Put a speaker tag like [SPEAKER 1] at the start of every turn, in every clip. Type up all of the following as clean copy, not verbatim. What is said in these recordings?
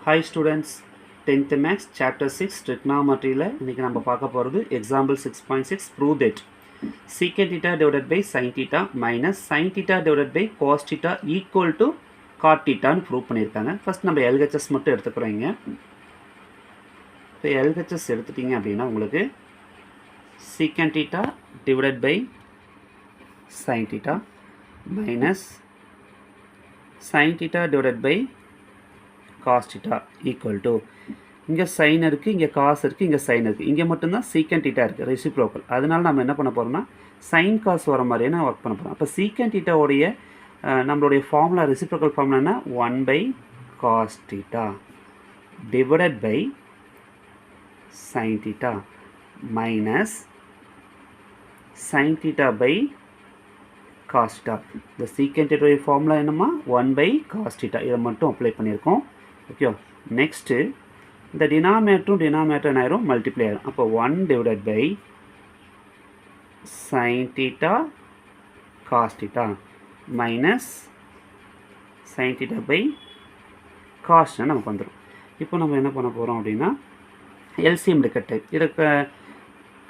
[SPEAKER 1] Hi students, 10th Max Chapter 6 Trigonometryல இன்னைக்கு நம்ம பார்க்க போகிறது Example 6.6 Prove that secant theta divided by sin theta minus sin theta divided by cos theta equal to cot theta ன்னு prove பண்ணியிருக்காங்க. First நம்ம LHS மட்டும் எடுத்துக்கிறோம் இங்கே. இப்போ LHS எடுத்துட்டீங்க அப்படின்னா உங்களுக்கு secant theta divided by sin theta minus sin theta divided by cos theta equal to இங்கே sin இருக்குது, இங்கே cos இருக்குது, இங்கே sin இருக்குது, இங்கே மட்டும்தான் secant theta இருக்குது, ரெசிப்ரோக்கல். அதனால நம்ம என்ன பண்ண போகிறோம்னா sin cos வர மாதிரியே ஒர்க் பண்ண போகிறோம். அப்போ secant theta உடைய நம்மளுடைய ஃபார்முலா ரெசிப்ரோக்கல் ஃபார்முலா என்ன 1 by cos theta divided by sin theta minus sin theta by cos theta. இந்த secant theta உடைய ஃபார்முலா என்னமா 1 by cos theta. இதை மட்டும் அப்ளை பண்ணியிருக்கோம். ஓகே, நெக்ஸ்ட்டு இந்த டினாமினேட்டரும் என்ன ஆயிரும் மல்டிப்ளை ஆயிரும். அப்போ 1 divided by sin theta cos theta minus sin theta by cos நமக்கு வந்துடும். இப்போ நம்ம என்ன பண்ண போகிறோம் அப்படின்னா எல்சிஎம் எடுக்க டைப். இதுக்கு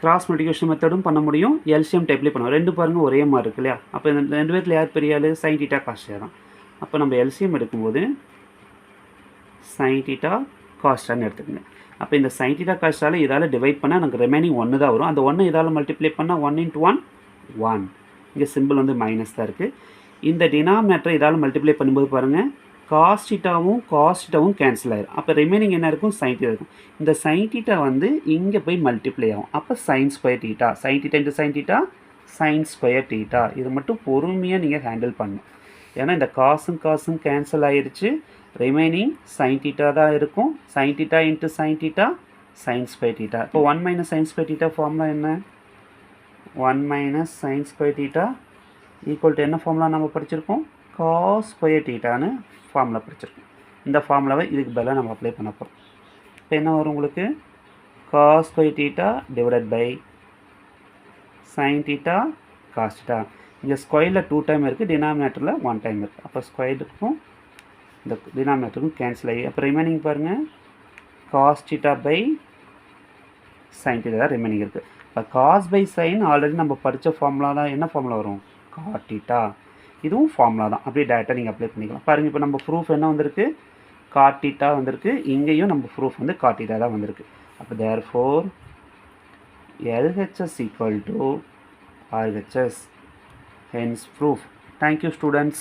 [SPEAKER 1] கிராஸ் மல்டிப்ளிகேஷன் மெத்தடும் பண்ண முடியும், எல்சிஎம் டைப்லேயே பண்ணுவோம். ரெண்டு பாருங்கள் ஒரே மாதிரி இருக்கு இல்லையா? அப்போ இந்த ரெண்டு பேர்த்தில் யார் பெரிய ஆள்? sin theta cos theta தான். அப்போ நம்ம எல்சிஎம் எடுக்கும்போது sin theta cos theta எடுத்துக்கங்க. அப்போ இந்த sin theta cos theta இதால் டிவைட் பண்ணால் எனக்கு ரிமைனிங் 1 தான் வரும். அந்த 1 இதால் மல்டிப்ளை பண்ணால் 1 into 1 1. இங்கே சிம்பிள் வந்து மைனஸ் தான் இருக்குது. இந்த டினாமினேட்டரை இதால் மல்டிப்ளை பண்ணும்போது பாருங்கள் cos thetaவும் cos thetaவும் கேன்சல் ஆயிடும். அப்போ ரிமைனிங் என்ன இருக்கும்? sin theta இருக்கும். இந்த sin theta வந்து இங்கே போய் மல்டிப்ளை ஆகும். அப்போ sin square theta, sin theta into sin theta sin square theta. இது மட்டும் பொறுமையாக நீங்கள் ஹேண்டில் பண்ணணும். ஏன்னா இந்த காசும் கேன்சல் ஆயிடுச்சு. ரிமைனிங் sin theta தான் இருக்கும். sin theta into sin theta sin square theta. இப்போ 1 minus sin square theta formula என்ன? 1 minus sin square theta equal to என்ன ஃபார்முலா நம்ம படிச்சிருக்கோம்? cos square thetaன்னு ஃபார்முலா படிச்சிருக்கோம். இந்த ஃபார்முலாவை இதுக்கு பதிலாக நம்ம அப்ளை பண்ண போகிறோம். இப்போ என்ன வரும் உங்களுக்கு? cos square theta divided by sin theta cos theta. இங்கே ஸ்கொயரில் 2 டைம் இருக்குது, டினாமினேட்டரில் 1 டைம் இருக்குது. அப்போ ஸ்கொயருக்கும் இந்த டினாமினேட்டருக்கும் கேன்சல் ஆகி அப்போ ரிமைனிங் பாருங்கள் cos theta by sin theta தான் ரிமைனிங் இருக்குது. இப்போ cos by sin ஆல்ரெடி நம்ம படித்த ஃபார்முலா தான். என்ன ஃபார்முலா வரும்? cot theta. இதுவும் ஃபார்முலா தான். அப்படியே டேரெக்டாக நீங்கள் அப்ளை பண்ணிக்கலாம். பாருங்கள் இப்போ நம்ம ப்ரூஃப் என்ன வந்திருக்கு? cot theta வந்திருக்கு. இங்கேயும் நம்ம ப்ரூஃப் வந்து cot theta தான் வந்திருக்கு. அப்போ therefore LHS equal to RHS. Hence proof. Thank you students.